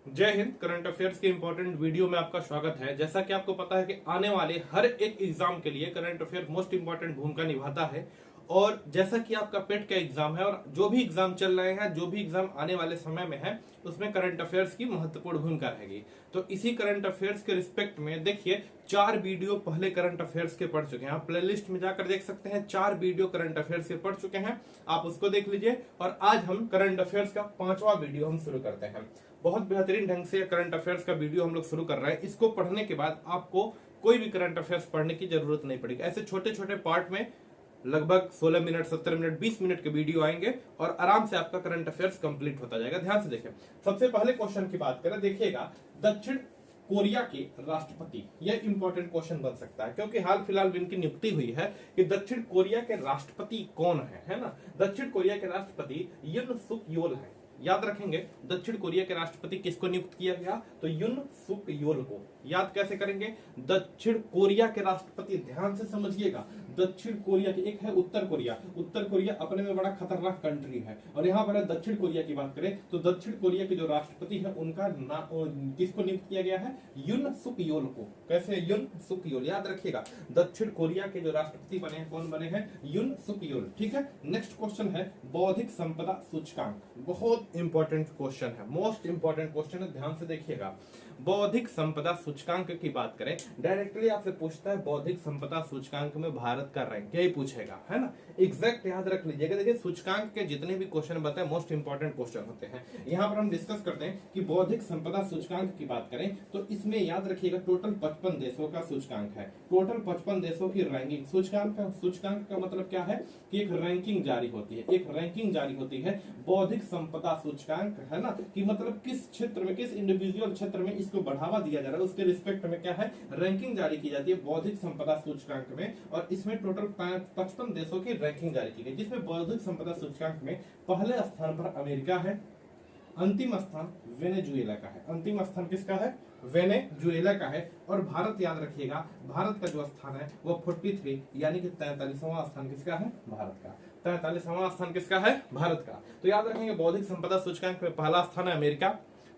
जय Hind. Current affairs के important video में आपका स्वागत है। जैसा कि आपको पता है कि आने वाले हर एक एग्जाम के लिए करंट अफेयर मोस्ट इंपॉर्टेंट भूमिका निभाता है। और जैसा कि आपका पेट का एग्जाम है और जो भी एग्जाम चल रहे हैं, जो भी एग्जाम आने वाले समय में है, उसमें करंट अफेयर्स की महत्वपूर्ण भूमिका रहेगी। तो इसी करंट अफेयर्स के रिस्पेक्ट में देखिए 4 वीडियो पहले करंट अफेयर्स के पढ़ चुके हैं। आप प्लेलिस्ट में जाकर देख सकते हैं, 4 वीडियो करंट अफेयर्स के पढ़ चुके हैं, आप उसको देख लीजिए। और आज हम करंट अफेयर्स का 5वां वीडियो हम शुरू करते हैं। बहुत बेहतरीन ढंग से करंट अफेयर्स का वीडियो हम लोग शुरू कर रहे हैं। इसको पढ़ने के बाद आपको कोई भी करंट अफेयर्स पढ़ने की जरूरत नहीं पड़ेगी। ऐसे छोटे छोटे पार्ट में लगभग 16 मिनट, 17 मिनट, 20 मिनट के वीडियो आएंगे और आराम से आपका करंट अफेयर्स कंप्लीट होता जाएगा। ध्यान से देखें। सबसे पहले क्वेश्चन की बात करें, देखिएगा दक्षिण कोरिया के राष्ट्रपति, यह इंपॉर्टेंट क्वेश्चन बन सकता है क्योंकि हाल फिलहाल में इनकी नियुक्ति हुई है कि दक्षिण कोरिया के राष्ट्रपति कौन है ना। दक्षिण कोरिया के राष्ट्रपति युन सुक योल है। याद रखेंगे, दक्षिण कोरिया के राष्ट्रपति किसको नियुक्त किया गया? तो युन सुक योल को। याद कैसे करेंगे? दक्षिण कोरिया के राष्ट्रपति, ध्यान से समझिएगा, दक्षिण कोरिया के, एक है उत्तर कोरिया। उत्तर कोरिया अपने में बड़ा खतरनाक कंट्री है और यहाँ पर दक्षिण कोरिया की बात करें तो दक्षिण कोरिया के जो राष्ट्रपति है उनका किसको नियुक्त किया गया है? युन सुक योल को। कैसे? युन सुक योल। याद रखिएगा, दक्षिण कोरिया के जो राष्ट्रपति बने हैं, कौन बने हैं? युन सुक योल। ठीक है। नेक्स्ट क्वेश्चन है बौद्धिक संपदा सूचकांक। बहुत इंपॉर्टेंट क्वेश्चन है, मोस्ट इंपॉर्टेंट क्वेश्चन है, ध्यान से देखिएगा। बौद्धिक संपदा सूचकांक की बात करें, डायरेक्टली आपसे पूछता है बौद्धिक संपदा सूचकांक में भारत का रैंक, यही पूछेगा, है ना। एग्जैक्ट याद रख लीजिएगा। देखिए सूचकांक के जितने भी क्वेश्चन बताए मोस्ट इंपॉर्टेंट क्वेश्चन होते हैं। यहाँ पर हम डिस्कस करते हैं कि बौद्धिक संपदा सूचकांक की बात करें तो इसमें याद रखिएगा टोटल 55 देशों का सूचकांक है। टोटल 55 देशों की रैंकिंग। सूचकांक का मतलब क्या है कि एक रैंकिंग जारी होती है, एक रैंकिंग जारी होती है बौद्धिक संपदा सूचकांक, है ना, कि मतलब किस क्षेत्र में, किस इंडिविजुअल क्षेत्र में इसको बढ़ावा दिया जा रहा है, उसके रिस्पेक्ट में क्या है, रैंकिंग जारी की जाती है बौद्धिक संपदा सूचकांक में। और इसमें टोटल 55 देशों की रैंकिंग जारी की गई, जिसमें बौद्धिक संपदा सूचकांक में पहले स्थान पर अमेरिका है, अंतिम स्थान वेनेजुएला का है। अंतिम स्थान किसका है? वेनेजुएला का है। और भारत, याद रखिएगा, भारत का जो स्थान है वो 43 यानी कि 43वां स्थान किसका है? भारत का। 43वां स्थान किसका है? भारत का। तो याद रखेंगे बौद्धिक संपदा सूचकांक में पहला स्थान है अमेरिका,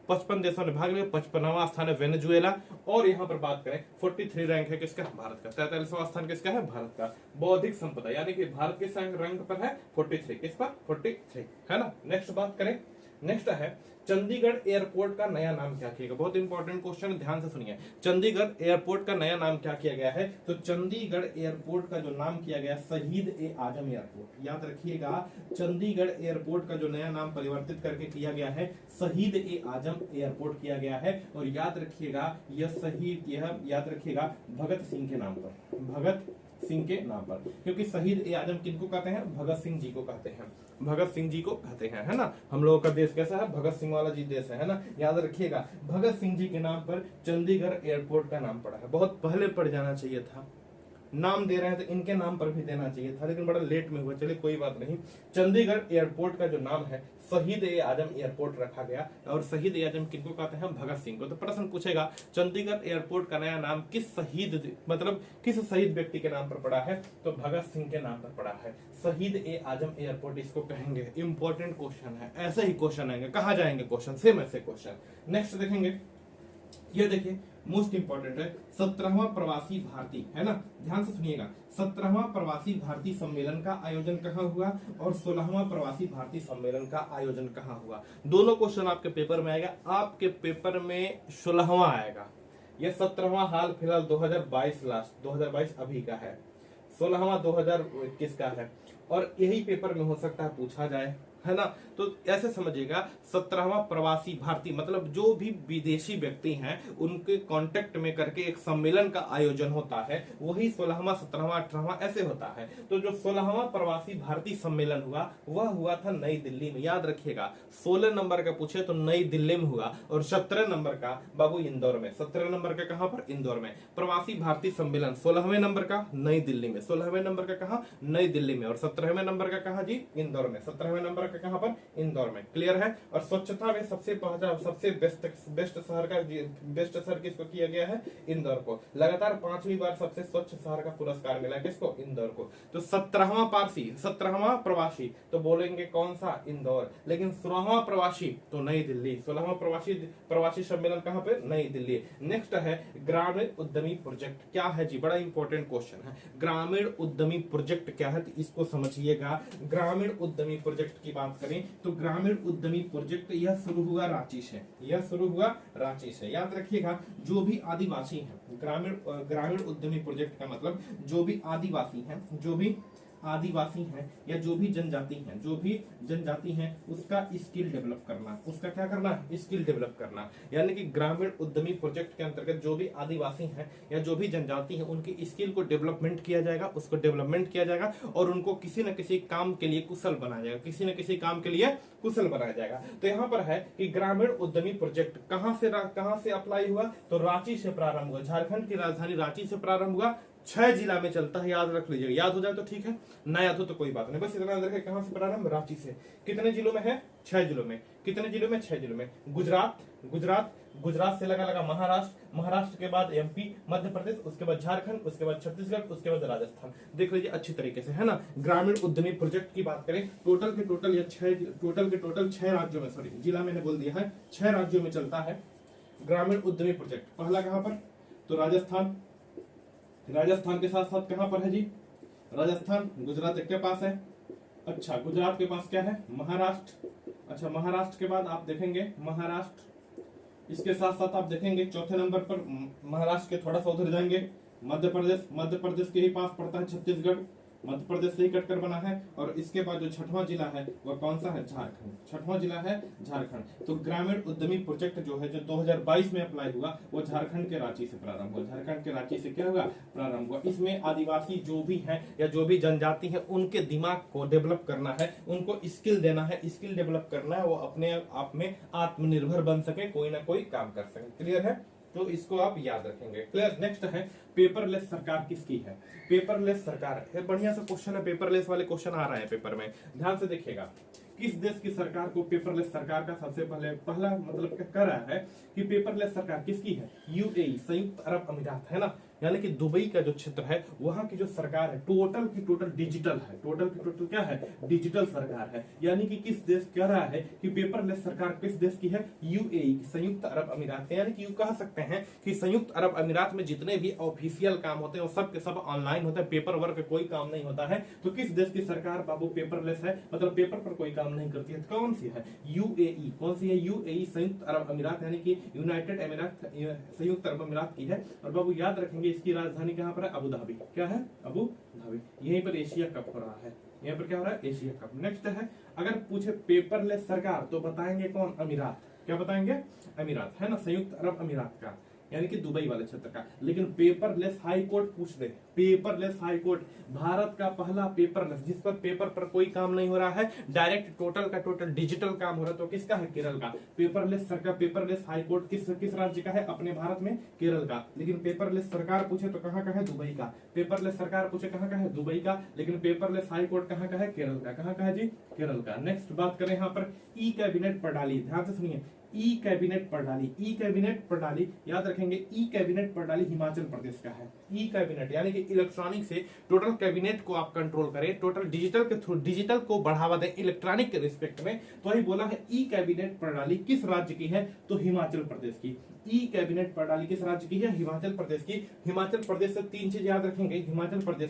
55 देशों ने भाग लिया, 55वां स्थान है वेनेजुएला। और यहाँ पर बात करें 43 रैंक है किसका? भारत का। 43वां स्थान किसका है? भारत का। बौद्धिक संपदा यानी कि भारत किस रैंक पर है? 43। किस पर? 43, है ना। नेक्स्ट बात करें, नेक्स्ट है चंडीगढ़ एयरपोर्ट का नया नाम क्या किया गया? बहुत इंपॉर्टेंट क्वेश्चन है, ध्यान से सुनिए। चंडीगढ़ एयरपोर्ट का नया नाम क्या किया गया है? तो चंडीगढ़ एयरपोर्ट का जो नाम किया गया शहीद-ए-आजम एयरपोर्ट। याद रखिएगा, चंडीगढ़ एयरपोर्ट का जो नया नाम परिवर्तित करके किया गया है शहीद-ए-आजम एयरपोर्ट किया गया है। और याद रखिएगा यह याद रखिएगा भगत सिंह के नाम पर, भगत सिंह के नाम पर, क्योंकि शहीद-ए-आजम किनको कहते हैं? भगत सिंह जी को कहते हैं, भगत सिंह जी को कहते हैं, है ना। हम लोगों का देश कैसा है? भगत सिंह वाला जी देश है ना। याद रखिएगा भगत सिंह जी के नाम पर चंडीगढ़ एयरपोर्ट का नाम पड़ा है। बहुत पहले पड़ जाना चाहिए था, नाम दे रहे हैं तो इनके नाम पर भी देना चाहिए था, लेकिन बड़ा लेट में हुआ। चलिए कोई बात नहीं। चंडीगढ़ एयरपोर्ट का जो नाम है शहीद-ए-आजम एयरपोर्ट रखा गया। और शहीद-ए-आजम किनको कहते हैं? भगत सिंह को। तो प्रश्न पूछेगा चंडीगढ़ एयरपोर्ट का नया नाम किस शहीद, मतलब किस शहीद व्यक्ति के नाम पर पड़ा है? तो भगत सिंह के नाम पर पड़ा है। शहीद-ए-आजम एयरपोर्ट इसको कहेंगे। इंपॉर्टेंट क्वेश्चन है, ऐसे ही क्वेश्चन आएंगे, कहा जाएंगे क्वेश्चन, सेम ऐसे क्वेश्चन। नेक्स्ट देखेंगे, ये देखिए मोस्ट इंपॉर्टेंट है 17वां प्रवासी भारतीय, है ना। ध्यान से सुनिएगा, 17वां प्रवासी भारतीय सम्मेलन का आयोजन कहाँ हुआ और 16वां प्रवासी भारतीय सम्मेलन का आयोजन कहाँ हुआ? दोनों क्वेश्चन आपके पेपर में आएगा। आपके पेपर में 16वां आएगा, यह 17वां हाल फिलहाल 2022 लास्ट 2022 अभी का है, 16वां 2021 का है। और यही पेपर में हो सकता है पूछा जाए, है ना। तो ऐसे समझिएगा 17वां प्रवासी भारतीय मतलब जो भी विदेशी व्यक्ति हैं उनके कांटेक्ट में करके एक सम्मेलन का आयोजन होता है, वही 16वां, 17वां, 18वां ऐसे होता है। तो जो 16वां प्रवासी भारतीय सम्मेलन हुआ वह हुआ था नई दिल्ली में। याद रखिएगा 16 नंबर का पूछे तो नई दिल्ली में हुआ और 17 नंबर का बाबू इंदौर में। 17 नंबर का कहां पर? इंदौर में। प्रवासी भारतीय सम्मेलन 16वें नंबर का नई दिल्ली में, 16वें नंबर का कहा? नई दिल्ली में। और 17वें नंबर का कहा जी? इंदौर में। 17वें नंबर का कहां पर, इंदौर में। क्लियर है। और स्वच्छता में सबसे बेस्ट शहर किसको किया गया है, इंदौर को। लगातार 5वीं बार सबसे स्वच्छ शहर का पुरस्कार मिला किसको, इंदौर को। तो 17वां प्रवासी तो बोलेंगे कौन सा, इंदौर। लेकिन 16वां प्रवासी तो नई दिल्ली। 16वां प्रवासी सम्मेलन कहां पे, नई दिल्ली। नेक्स्ट है ग्रामीण उद्यमी प्रोजेक्ट। क्या है जी, बड़ा इंपॉर्टेंट क्वेश्चन है। ग्रामीण उद्यमी प्रोजेक्ट क्या है, तो इसको समझिएगा। ग्रामीण उद्यमी प्रोजेक्ट की बात करें तो ग्रामीण उद्यमी प्रोजेक्ट यह शुरू हुआ रांची से, याद रखिएगा। जो भी आदिवासी हैं, ग्रामीण उद्यमी प्रोजेक्ट का मतलब जो भी आदिवासी हैं या जो भी जनजाति हैं उसका स्किल डेवलप करना, उसका क्या करना, स्किल डेवलप करना। यानी कि ग्रामीण उद्यमी प्रोजेक्ट के अंतर्गत जो भी आदिवासी हैं या जो भी जनजाति हैं उनकी स्किल को डेवलपमेंट किया जाएगा, और उनको किसी न किसी काम के लिए कुशल बनाया जाएगा, तो यहाँ पर है कि ग्रामीण उद्यमी प्रोजेक्ट कहाँ से अप्लाई हुआ, तो रांची से प्रारंभ हुआ। झारखंड की राजधानी रांची से प्रारंभ हुआ। 6 जिला में चलता है, याद रख लीजिएगा। याद हो जाए तो ठीक है, ना याद हो तो कोई बात नहीं, बस इतना याद रखें। कहां से प्रारंभ, रांची से। कितने जिलों में है, 6 जिलों में। कितने जिलों में, 6 जिलों में। गुजरात से लगा महाराष्ट्र के बाद एमपी, मध्य प्रदेश, उसके बाद झारखंड, उसके बाद छत्तीसगढ़, उसके बाद राजस्थान। देख लीजिए अच्छी तरीके से, है ना। ग्रामीण उद्यमी प्रोजेक्ट की बात करें, टोटल के टोटल 6 राज्यों में, सॉरी जिला मैंने बोल दिया है, 6 राज्यों में चलता है ग्रामीण उद्यमी प्रोजेक्ट। पहला कहां पर, तो राजस्थान के साथ साथ कहां पर है जी, राजस्थान, गुजरात के पास है। अच्छा, गुजरात के पास क्या है, महाराष्ट्र। अच्छा, महाराष्ट्र के बाद आप देखेंगे महाराष्ट्र, इसके साथ साथ आप देखेंगे चौथे नंबर पर महाराष्ट्र के थोड़ा सा उधर जाएंगे मध्य प्रदेश के ही पास पड़ता है छत्तीसगढ़, मध्य प्रदेश से ही कटकर बना है। और इसके बाद जो 6वां जिला है वह कौन सा है, झारखंड। 6वां जिला है झारखंड। तो ग्रामीण उद्यमी प्रोजेक्ट जो है, जो 2022 में अप्लाई हुआ, वो झारखंड के रांची से प्रारंभ हुआ। इसमें आदिवासी जो भी है या जो भी जनजाति है उनके दिमाग को डेवलप करना है, उनको स्किल देना है, स्किल डेवलप करना है, वो अपने आप में आत्मनिर्भर बन सके, कोई ना कोई काम कर सके। क्लियर है, तो इसको आप याद रखेंगे। क्लियर। नेक्स्ट है पेपरलेस सरकार किसकी है, पेपरलेस सरकार है। बढ़िया सा क्वेश्चन है, पेपरलेस वाले क्वेश्चन आ रहे हैं पेपर में, ध्यान से देखिएगा। किस देश की सरकार को पेपरलेस सरकार का सबसे पहला मतलब क्या कर रहा है कि पेपरलेस सरकार किसकी है, यूएई, संयुक्त अरब अमीरात, है ना। यानी कि दुबई का जो क्षेत्र है वहां की जो सरकार है टोटल की टोटल डिजिटल है, क्या है, डिजिटल सरकार है। यानी कि किस देश कह रहा है कि पेपरलेस सरकार किस देश की है, यूएई, संयुक्त अरब अमीरात। यानी कि कह सकते हैं कि संयुक्त अरब अमीरात में जितने भी ऑफिशियल काम होते हैं वो सब के सब ऑनलाइन होते हैं, पेपर वर्क कोई काम नहीं होता है। तो किस देश की सरकार बाबू पेपरलेस है, मतलब पेपर पर कोई काम नहीं करती है, तो कौन सी है, यूएई। कौन सी है, यूएई, संयुक्त अरब अमीरात, यानी कि यूनाइटेड अमीरात, संयुक्त अरब अमीरात की है। और बाबू याद रखेंगे इसकी राजधानी कहां पर है, अबू धाबी। क्या है, अबू धाबी। यहीं पर एशिया कप हो रहा है, यहाँ पर क्या हो रहा है, एशिया कप। नेक्स्ट है, अगर पूछे पेपरलेस सरकार तो बताएंगे कौन, अमीरात। क्या बताएंगे, अमीरात, है ना, संयुक्त अरब अमीरात का, यानी कि दुबई वाले क्षेत्र का। लेकिन पेपरलेस हाई कोर्ट पूछ दे, पेपरलेस हाई कोर्ट, भारत का पहला पेपरलेस, जिस पर पेपर पर कोई काम नहीं हो रहा है, डायरेक्ट टोटल का टोटल डिजिटल काम हो रहा है, तो किसका है, केरल का। पेपरलेस सरकार, पेपरलेस हाई कोर्ट किस राज्य का है, अपने भारत में, केरल का। लेकिन पेपरलेस सरकार पूछे तो कहाँ का है, दुबई का। पेपरलेस सरकार पूछे कहाँ का है, दुबई का। लेकिन पेपरलेस हाई कोर्ट कहाँ का है, केरल का। कहाँ का है जी, केरल का। नेक्स्ट बात करें यहाँ पर ई कैबिनेट प्रणाली, ध्यान से सुनिए, ई कैबिनेट प्रणाली याद रखेंगे। ई कैबिनेट प्रणाली हिमाचल प्रदेश का है। ई कैबिनेट यानी कि इलेक्ट्रॉनिक से टोटल कैबिनेट को आप कंट्रोल करें, टोटल डिजिटल के थ्रू डिजिटल को बढ़ावा दें इलेक्ट्रॉनिक के रिस्पेक्ट में, तो ही बोला है ई कैबिनेट प्रणाली किस राज्य की है, तो हिमाचल प्रदेश की। ई कैबिनेट प्रणाली किस राज्य की है, हिमाचल प्रदेश की। हिमाचल प्रदेश से 3 चीज याद रखेंगे, हिमाचल प्रदेश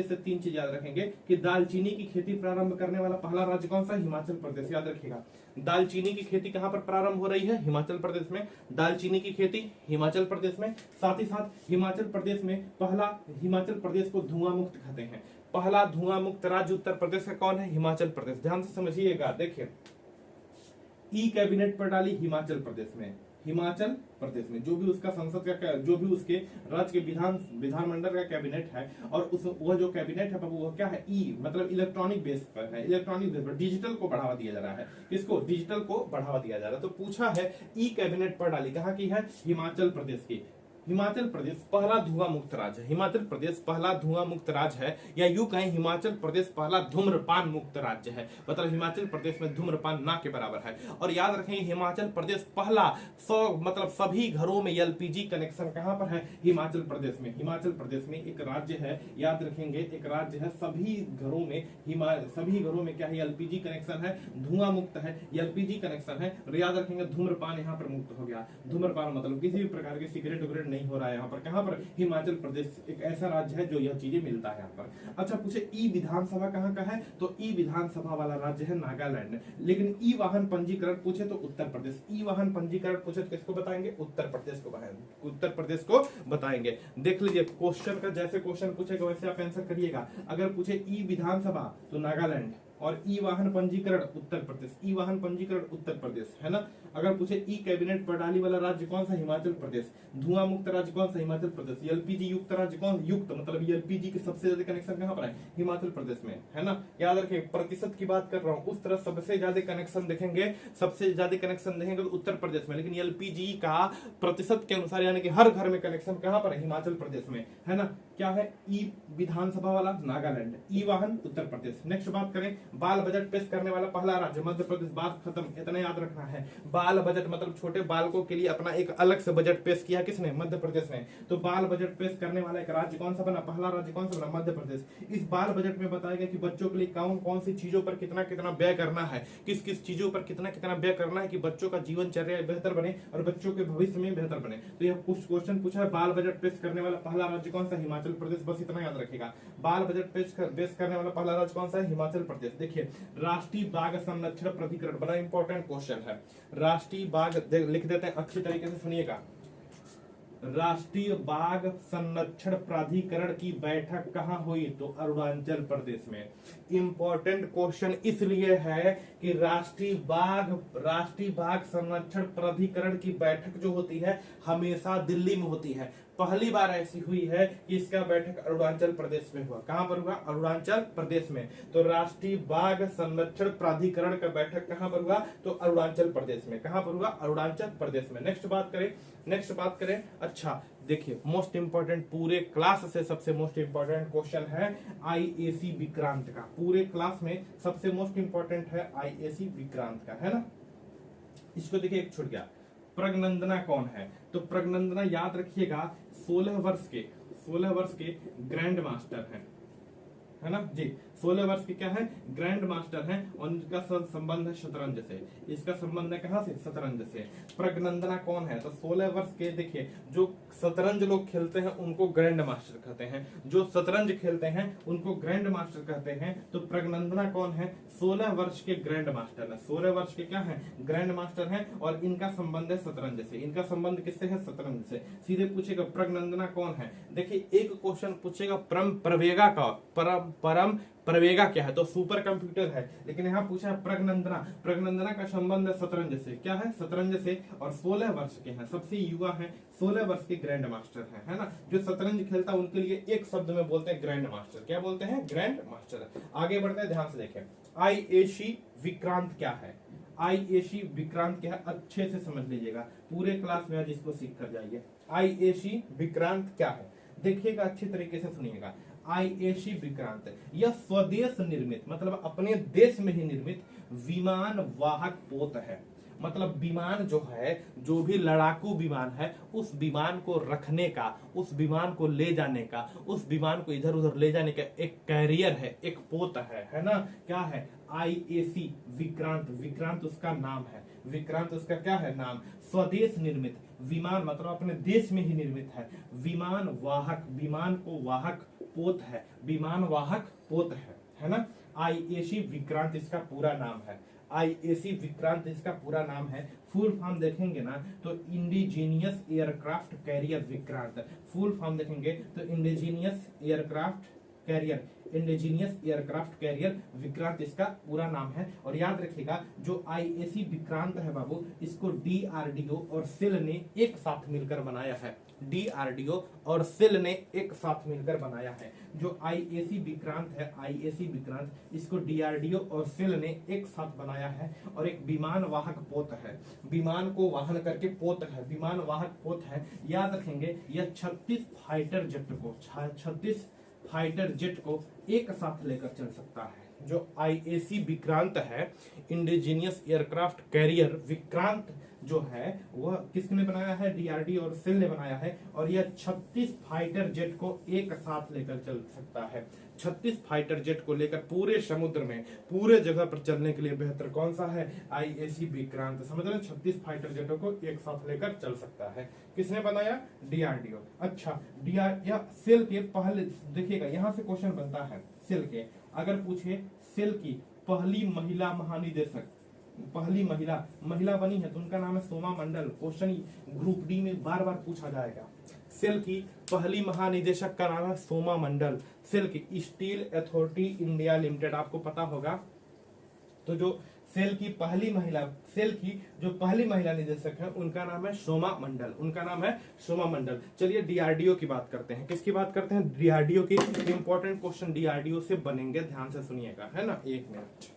से 3 चीज याद रखेंगे कि दालचीनी की खेती प्रारंभ करने वाला पहला राज्य कौन सा, हिमाचल प्रदेश। याद रखिएगा, दालचीनी की खेती कहां पर प्रारंभ हो रही है, हिमाचल प्रदेश में। दालचीनी की खेती हिमाचल प्रदेश में। साथ ही साथ हिमाचल प्रदेश में पहला, हिमाचल प्रदेश को धुआं मुक्त कहते हैं, पहला धुआं मुक्त राज्य उत्तर प्रदेश का कौन है, हिमाचल प्रदेश। ध्यान से समझिएगा, देखिए ई कैबिनेट प्रणाली हिमाचल प्रदेश में, जो भी उसका संसद का, जो भी उसके राज्य के विधानमंडल का कैबिनेट है, और वह जो कैबिनेट है वो क्या है, ई मतलब इलेक्ट्रॉनिक बेस पर है, इलेक्ट्रॉनिक बेस पर डिजिटल को बढ़ावा दिया जा रहा है। किसको, डिजिटल को बढ़ावा दिया जा रहा है। तो पूछा है ई कैबिनेट प्रणाली कहाँ की है, हिमाचल प्रदेश की। हिमाचल प्रदेश पहला धुआं मुक्त राज्य है। हिमाचल प्रदेश पहला धुआं मुक्त राज्य है, या यूं कहें हिमाचल प्रदेश पहला धूम्रपान मुक्त राज्य है। मतलब हिमाचल प्रदेश में धूम्रपान ना के बराबर है। और याद रखें हिमाचल प्रदेश पहला मतलब सभी घरों में एलपीजी कनेक्शन कहां पर है? हिमाचल प्रदेश में। हिमाचल प्रदेश में एक राज्य है, याद रखेंगे, एक राज्य है, सभी घरों में क्या है? एलपीजी कनेक्शन है, धुआं मुक्त है, एलपीजी कनेक्शन है। और याद रखेंगे धूम्रपान यहाँ पर मुक्त हो गया। धूम्रपान मतलब किसी भी प्रकार के सिगरेट वगैरह नहीं हो रहा है यहाँ पर। कहां पर? हिमाचल प्रदेश एक ऐसा राज्य है जो यह चीजें मिलता है यहाँ पर। अच्छा, पूछे ई विधानसभा कहाँ का है? तो ई विधानसभा वाला राज्य है नागालैंड। लेकिन ई वाहन पंजीकरण पूछे तो उत्तर प्रदेश। ई वाहन पंजीकरण पूछे तो किसको बताएंगे? उत्तर प्रदेश को बताएंगे। उत्तर प्रदेश को बताएंगे। देख लीजिए क्वेश्चन का, जैसे क्वेश्चन पूछेगा वैसे आप आंसर करिएगा। अगर पूछे ई विधानसभा तो नागालैंड, और ई वाहन पंजीकरण उत्तर प्रदेश। ई वाहन पंजीकरण उत्तर प्रदेश है ना। अगर पूछे ई कैबिनेट प्रणाली वाला राज्य कौन सा? हिमाचल प्रदेश। धुआं मुक्त राज्य कौन सा? हिमाचल प्रदेश। एलपीजी युक्त राज्य कौन? युक्त मतलब एलपीजी के सबसे ज्यादा कनेक्शन कहां पर है? हिमाचल प्रदेश में, है ना। याद रखें प्रतिशत की बात कर रहा हूं, उस तरह सबसे ज्यादा कनेक्शन देखेंगे, सबसे ज्यादा कनेक्शन देखेंगे तो उत्तर प्रदेश में। लेकिन एलपीजी का प्रतिशत के अनुसार यानी कि हर घर में कनेक्शन कहां पर है? हिमाचल प्रदेश में, है ना। क्या है? ई विधानसभा वाला नागालैंड, ई वाहन उत्तर प्रदेश। नेक्स्ट बात करें, बाल बजट पेश करने वाला पहला राज्य मध्य प्रदेश। बात खत्म, इतना याद रखना है। बाल बजट मतलब छोटे बालकों के लिए अपना एक अलग से बजट पेश किया किसने? मध्य प्रदेश ने। तो बाल बजट पेश करने वाला एक राज्य कौन सा बना? पहला राज्य कौन सा बना? मध्य प्रदेश। इस बाल बजट में बताया गया कि बच्चों के लिए कौन कौन सी चीजों पर कितना कितना व्यय करना है, किस किस चीजों पर कितना कितना व्यय करना है कि बच्चों का जीवनचर्या बेहतर बने और बच्चों के भविष्य में बेहतर बने। तो यह कुछ क्वेश्चन पूछा है, बाल बजट पेश करने वाला पहला राज्य कौन सा? हिमाचल प्रदेश। बस इतना याद रखिएगा। बाल बजट पेश करने वाला पहला राज्य कौन सा है? हिमाचल प्रदेश। देखिए राष्ट्रीय बाघ संरक्षण प्राधिकरण, बड़ा इंपॉर्टेंट क्वेश्चन है। राष्ट्रीय बाघ लिख देते हैं, अच्छी तरीके से सुनिएगा। राष्ट्रीय बाघ संरक्षण प्राधिकरण की बैठक कहां हुई? तो अरुणाचल प्रदेश में। इंपॉर्टेंट क्वेश्चन इसलिए है कि राष्ट्रीय बाघ संरक्षण प्राधिकरण की बैठक जो होती है हमेशा दिल्ली में होती है। पहली बार ऐसी हुई है कि इसका बैठक अरुणाचल प्रदेश में हुआ। कहां पर हुआ? अरुणाचल प्रदेश में। तो राष्ट्रीय बाघ संरक्षण प्राधिकरण का बैठक कहां पर हुआ? तो अरुणाचल प्रदेश में। कहां पर हुआ? अरुणाचल प्रदेश में। नेक्स्ट बात करें। अच्छा देखिए, मोस्ट इंपोर्टेंट पूरे क्लास से सबसे मोस्ट इंपोर्टेंट क्वेश्चन है आईएसी विक्रांत का। पूरे क्लास में सबसे मोस्ट इंपोर्टेंट है आईएसी विक्रांत का, है ना। इसको देखिए, एक छूट गया। प्रगनंदना कौन है? तो प्रगनंदना याद रखिएगा 16 वर्ष के ग्रैंड मास्टर है ना जी। 16 वर्ष के क्या है? ग्रैंड मास्टर हैं। और इनका संबंध है शतरंज से। इसका संबंध है कहां से? शतरंज से। प्रगनंदना कौन है? तो 16 वर्ष के, देखिए जो शतरंज लोग खेलते हैं उनको ग्रैंड मास्टर कहते हैं, जो शतरंज खेलते हैं उनको ग्रैंड मास्टर कहते हैं। तो प्रगनंदना कौन है? 16 वर्ष के ग्रैंड मास्टर है। 16 वर्ष के क्या है? ग्रैंड मास्टर है। और इनका संबंध है शतरंज से। इनका संबंध किससे है? शतरंज से। सीधे पूछेगा प्रगनंदना कौन है। देखिए एक क्वेश्चन पूछेगा परम प्रवेगा क्या है? तो सुपर कंप्यूटर है। लेकिन यहाँ पूछा है प्रगनंदना का संबंध है शतरंज से। क्या है? शतरंज से। और 16 वर्ष के हैं, सबसे युवा है, 16 वर्ष के ग्रैंड मास्टर है ना। जो शतरंज खेलता है उनके लिए एक शब्द में बोलते हैं ग्रैंड मास्टर। क्या बोलते हैं? Grand master. आगे बढ़ते हैं, ध्यान से देखें। आईएसी विक्रांत क्या है? आईएसी विक्रांत क्या है? अच्छे से समझ लीजिएगा, पूरे क्लास में आज इसको सीख कर जाइए। आईएसी विक्रांत क्या है? देखिएगा, अच्छी तरीके से सुनिएगा। आईएसी विक्रांत यह स्वदेश निर्मित, मतलब अपने देश में ही निर्मित विमान वाहक पोत है। मतलब विमान जो है, जो भी लड़ाकू विमान है, उस विमान को रखने का, उस विमान को ले जाने का, उस विमान को इधर उधर ले जाने का एक कैरियर है, एक पोत है ना। क्या है? आईएसी विक्रांत। विक्रांत उसका नाम है। विक्रांत उसका क्या है? नाम। स्वदेश निर्मित विमान मतलब अपने देश में ही निर्मित है। विमान वाहक, विमान को वाहक पोत है, विमान वाहक पोत है ना। आईएसी विक्रांत इसका पूरा नाम है। आईएसी विक्रांत इसका पूरा नाम है। फुल फॉर्म देखेंगे ना तो indigenous aircraft carrier Vikrant. Full form देखेंगे तो indigenous aircraft carrier, indigenous aircraft carrier Vikrant इसका पूरा नाम है। और याद रखिएगा जो आईएसी विक्रांत है बाबू, इसको डीआरडीओ और सेल ने एक साथ मिलकर बनाया है। डीआरडीओ और सेल ने एक साथ मिलकर बनाया है। जो आईएसी विक्रांत है, आईएसी विक्रांत, इसको डीआरडीओ और सेल ने एक साथ बनाया है। और एक विमान वाहक पोत है, विमान को वाहन करके पोत है, विमान वाहक पोत है। याद रखेंगे यह 36 फाइटर जेट को 36 फाइटर जेट को एक साथ लेकर चल सकता है। जो आईएसी विक्रांत है, इंडिजीनियस एयरक्राफ्ट कैरियर विक्रांत जो है वह किसने बनाया है? डीआरडी और सेल ने बनाया है। और यह 36 फाइटर जेट को एक साथ लेकर चल सकता है। 36 फाइटर जेट को लेकर पूरे समुद्र में पूरे जगह पर चलने के लिए बेहतर कौन सा है? आईएसी विक्रांत। समझ रहे हैं, 36 फाइटर जेटों को एक साथ लेकर चल सकता है। किसने बनाया? डीआरडीओ। अच्छा, या सेल के पहले देखिएगा, यहां से क्वेश्चन बनता है सेल के। अगर पूछे सेल की पहली महिला महानिदेशक, पहली महिला बनी है तो उनका नाम है सोमा मंडल। क्वेश्चन ग्रुप डी में बार बार पूछा जाएगा। सेल की पहली महानिदेशक का नाम है सोमा मंडल। सेल की स्टील अथॉरिटी इंडिया लिमिटेड, आपको पता होगा। तो जो सेल की पहली महिला निदेशक है उनका नाम है सोमा मंडल, उनका नाम है सोमा मंडल। चलिए डीआरडीओ की बात करते हैं। किसकी बात करते हैं? डीआरडीओ की। इंपॉर्टेंट क्वेश्चन डीआरडीओ से बनेंगे, ध्यान से सुनिएगा, है ना। एक मिनट,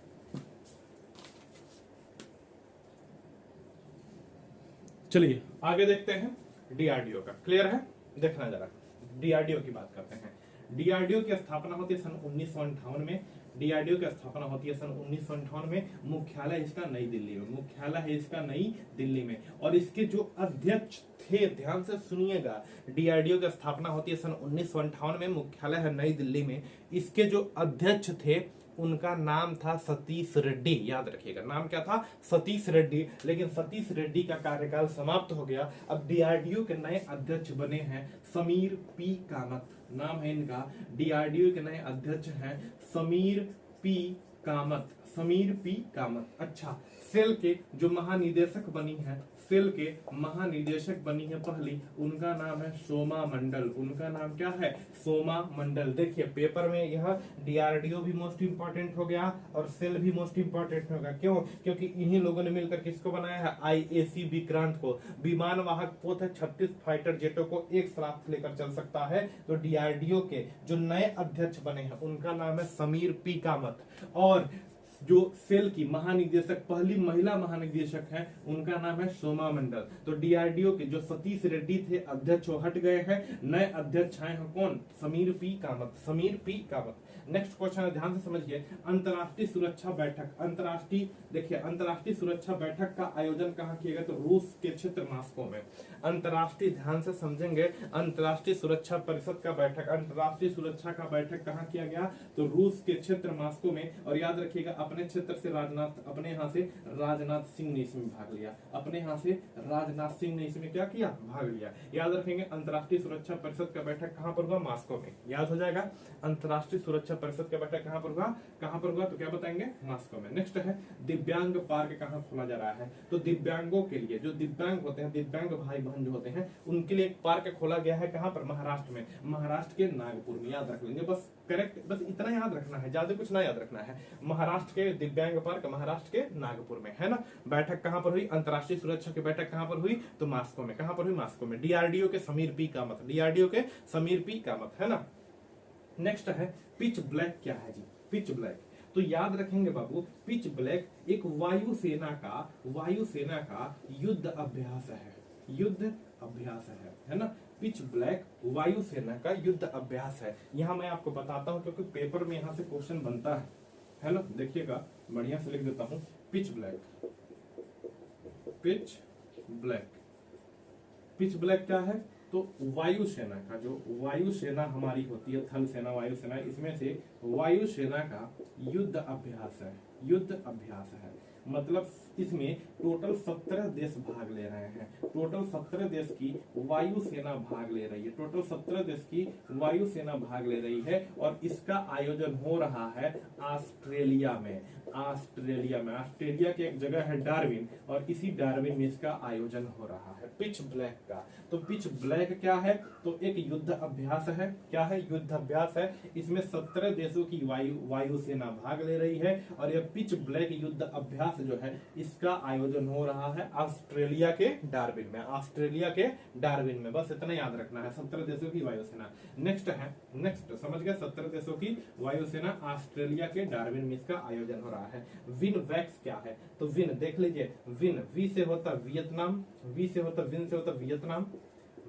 चलिए आगे देखते हैं डीआरडीओ का। क्लियर है? देखना जरा, डीआरडीओ की बात करते हैं। डीआरडीओ की स्थापना होती है सन 1958 में। डीआरडीओ की स्थापना होती है सन 1958 में। मुख्यालय इसका नई दिल्ली में, मुख्यालय है इसका नई दिल्ली में। और इसके जो अध्यक्ष थे, ध्यान से सुनिएगा, डीआरडीओ की स्थापना होती है सन 1958 में, मुख्यालय है नई दिल्ली में। इसके जो अध्यक्ष थे उनका नाम था सतीश रेड्डी। याद रखिएगा, नाम क्या था? सतीश रेड्डी। लेकिन सतीश रेड्डी का कार्यकाल समाप्त हो गया। अब डीआरडीओ के नए अध्यक्ष बने हैं समीर पी कामत, नाम है इनका। डीआरडीओ के नए अध्यक्ष हैं समीर पी कामत, समीर पी कामत। अच्छा, सेल के जो महानिदेशक बनी है, सेल के महानिदेशक बनी है पहली, उनका नाम है सोमा मंडल। उनका नाम क्या है? सोमा मंडल। देखिए पेपर में यह डीआरडीओ भी मोस्ट इंपॉर्टेंट हो गया और सेल भी मोस्ट इंपॉर्टेंट होगा। क्यों? क्योंकि इन्हीं लोगों ने मिलकर किसको बनाया है? आईएसी विक्रांत को। विमान वाहक पोत है, 36 फाइटर जेटों को एक साथ लेकर चल सकता है। तो डीआरडीओ के जो नए अध्यक्ष बने हैं उनका नाम है समीर पी कामत। और जो सेल की महानिदेशक, पहली महिला महानिदेशक है, उनका नाम है सोमा मंडल। तो डीआरडीओ के जो सतीश रेड्डी थे अध्यक्ष वो हट गए हैं, नए अध्यक्ष आए हैं कौन? Sameer P Kamat, Sameer P Kamat. Next question है, ध्यान से समझिए। अंतर्राष्ट्रीय सुरक्षा बैठक, अंतर्राष्ट्रीय, देखिए अंतर्राष्ट्रीय सुरक्षा बैठक का आयोजन कहाँ किया गया? तो रूस के क्षेत्र मॉस्को में। अंतर्राष्ट्रीय, ध्यान से समझेंगे, अंतर्राष्ट्रीय सुरक्षा परिषद का बैठक, अंतर्राष्ट्रीय सुरक्षा का बैठक कहाँ किया गया? तो रूस के क्षेत्र मॉस्को में। और याद रखिएगा अपने क्षेत्र से राजनाथ, अपने यहाँ से राजनाथ सिंह ने इसमें भाग लिया, अपने यहाँ से राजनाथ सिंह ने इसमें क्या किया? भाग लिया। याद रखेंगे अंतर्राष्ट्रीय सुरक्षा परिषद का बैठक कहाँ पर हुआ? मॉस्को में। याद हो जाएगा, अंतर्राष्ट्रीय सुरक्षा परिषद का बैठक कहाँ पर हुआ? कहाँ पर हुआ? तो क्या बताएंगे? मॉस्को में। नेक्स्ट है दिव्यांग पार्क कहाँ खोला जा रहा है? तो दिव्यांगों के लिए, जो दिव्यांग होते हैं, दिव्यांग भाई बहन जो होते हैं, उनके लिए एक पार्क खोला गया है। कहाँ पर? महाराष्ट्र में, महाराष्ट्र के नागपुर में। याद रख लेंगे, बस करेक्ट, बस इतना याद रखना है, ज्यादा कुछ ना याद रखना है। महाराष्ट्र के दिव्यांग पार्क, महाराष्ट्र के नागपुर में, है ना। बैठक कहाँ पर हुई? अंतर्राष्ट्रीय सुरक्षा की बैठक कहाँ पर हुई? तो मॉस्को में। कहाँ पर हुई? मॉस्को में। डीआरडीओ के समीर पी कामत, डीआरडीओ के समीर पी कामत, है ना। नेक्स्ट है पिच ब्लैक। क्या है जी? Pitch black. तो याद रखेंगे बाबू, पिच ब्लैक एक वायुसेना का युद्ध अभ्यास है, युद्ध अभ्यास है ना। पिच ब्लैक वायुसेना का युद्ध अभ्यास है। यहाँ मैं आपको बताता हूँ क्योंकि पेपर में यहाँ से क्वेश्चन बनता है ना। देखिएगा, बढ़िया से लिख देता हूँ। Pitch black, pitch black, pitch black क्या है? तो वायुसेना का, जो वायुसेना हमारी होती है, थल सेना, वायुसेना, इसमें से वायुसेना का युद्ध अभ्यास है, युद्ध अभ्यास है। मतलब इसमें टोटल 17 देश भाग ले रहे हैं। टोटल 17 देश की वायुसेना भाग ले रही है। टोटल 17 देश की वायुसेना भाग ले रही है और इसका आयोजन हो रहा है ऑस्ट्रेलिया में। ऑस्ट्रेलिया की एक जगह है डार्विन और इसी डार्विन में इसका आयोजन हो रहा है पिच ब्लैक का। तो पिच ब्लैक क्या है? तो एक युद्ध अभ्यास है। क्या है? युद्ध अभ्यास है। इसमें 17 देशों की वायुसेना भाग ले रही है और यह पिच ब्लैक युद्ध अभ्यास जो है इसका आयोजन हो रहा है ऑस्ट्रेलिया के डार्विन में। ऑस्ट्रेलिया के डार्विन में, बस इतना याद रखना है। 17 देशों की वायुसेना। नेक्स्ट समझ गए? 17 देशों की वायुसेना ऑस्ट्रेलिया के डार्विन में इसका आयोजन हो रहा है। विन वैक्स क्या है? तो विन देख लीजिए, विन वी से होता वियतनाम, विन से होता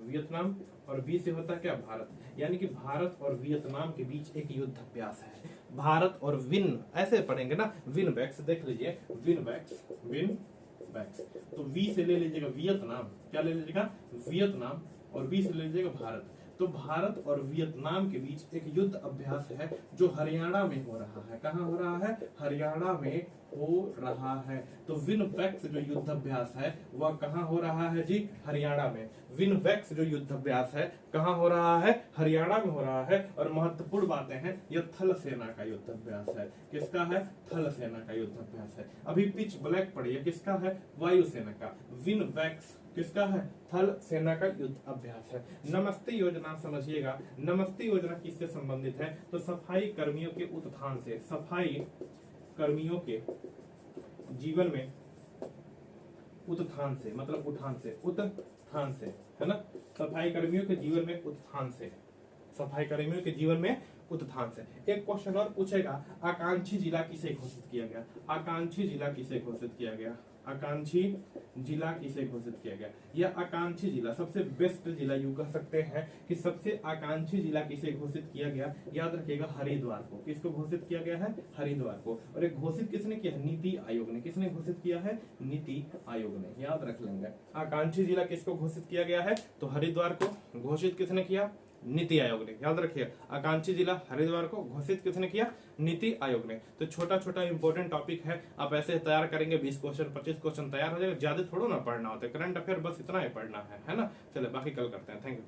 वियतनाम और बी से होता क्या? भारत। यानी कि भारत और वियतनाम के बीच एक युद्ध अभ्यास है। भारत और विन ऐसे पढ़ेंगे ना, विन वैक्स देख लीजिए, विन वैक्स। तो वी से ले लीजिएगा वियतनाम, क्या ले लीजिएगा? वियतनाम, और बी से ले लीजिएगा भारत। तो भारत और वियतनाम के बीच एक युद्ध अभ्यास है जो हरियाणा में हो रहा है। कहाँ हो रहा है? हरियाणा में हो रहा है। तो विन वैक्स जो युद्ध अभ्यास है वह कहाँ हो रहा है जी? हरियाणा में। विन वैक्स जो युद्ध अभ्यास है कहाँ हो रहा है? हरियाणा में हो रहा है। और महत्वपूर्ण बातें हैं, यह थल सेना का युद्ध अभ्यास है। किसका है? थल सेना का युद्ध अभ्यास है। अभी पिच ब्लैक पढ़िए, किसका है? वायुसेना का। विन वैक्स किसका है? थल सेना का युद्ध अभ्यास है। नमस्ते योजना समझिएगा, नमस्ते योजना किससे संबंधित है? तो सफाई कर्मियों के उत्थान से, सफाई कर्मियों के जीवन में उत्थान से, मतलब उत्थान से, है ना? सफाई कर्मियों के जीवन में उत्थान से, सफाई कर्मियों के जीवन में उत्थान से। एक क्वेश्चन और पूछेगा, आकांक्षी जिला किसे घोषित किया गया? आकांक्षी जिला किसे घोषित किया गया? आकांक्षी जिला किसे घोषित किया गया? यह आकांक्षी जिला, सबसे बेस्ट जिला यूं कह सकते हैं कि सबसे आकांक्षी जिला किसे घोषित किया गया? याद रखिएगा, हरिद्वार को। किसको घोषित किया गया है? हरिद्वार को। और एक घोषित किसने किया? नीति आयोग ने। किसने घोषित किया है? नीति आयोग ने। याद रख लेंगे, आकांक्षी जिला किसको घोषित किया गया है? तो हरिद्वार को घोषित किसने किया? नीति आयोग ने। याद रखिए, आकांक्षी जिला हरिद्वार को घोषित किसने किया? नीति आयोग ने। तो छोटा छोटा इंपॉर्टेंट टॉपिक है, आप ऐसे तैयार करेंगे 20 क्वेश्चन 25 क्वेश्चन तैयार हो जाएगा। ज्यादा थोड़ा ना पढ़ना होता है, करंट अफेयर बस इतना ही पढ़ना है ना? चले बाकी कल करते हैं। Thank you.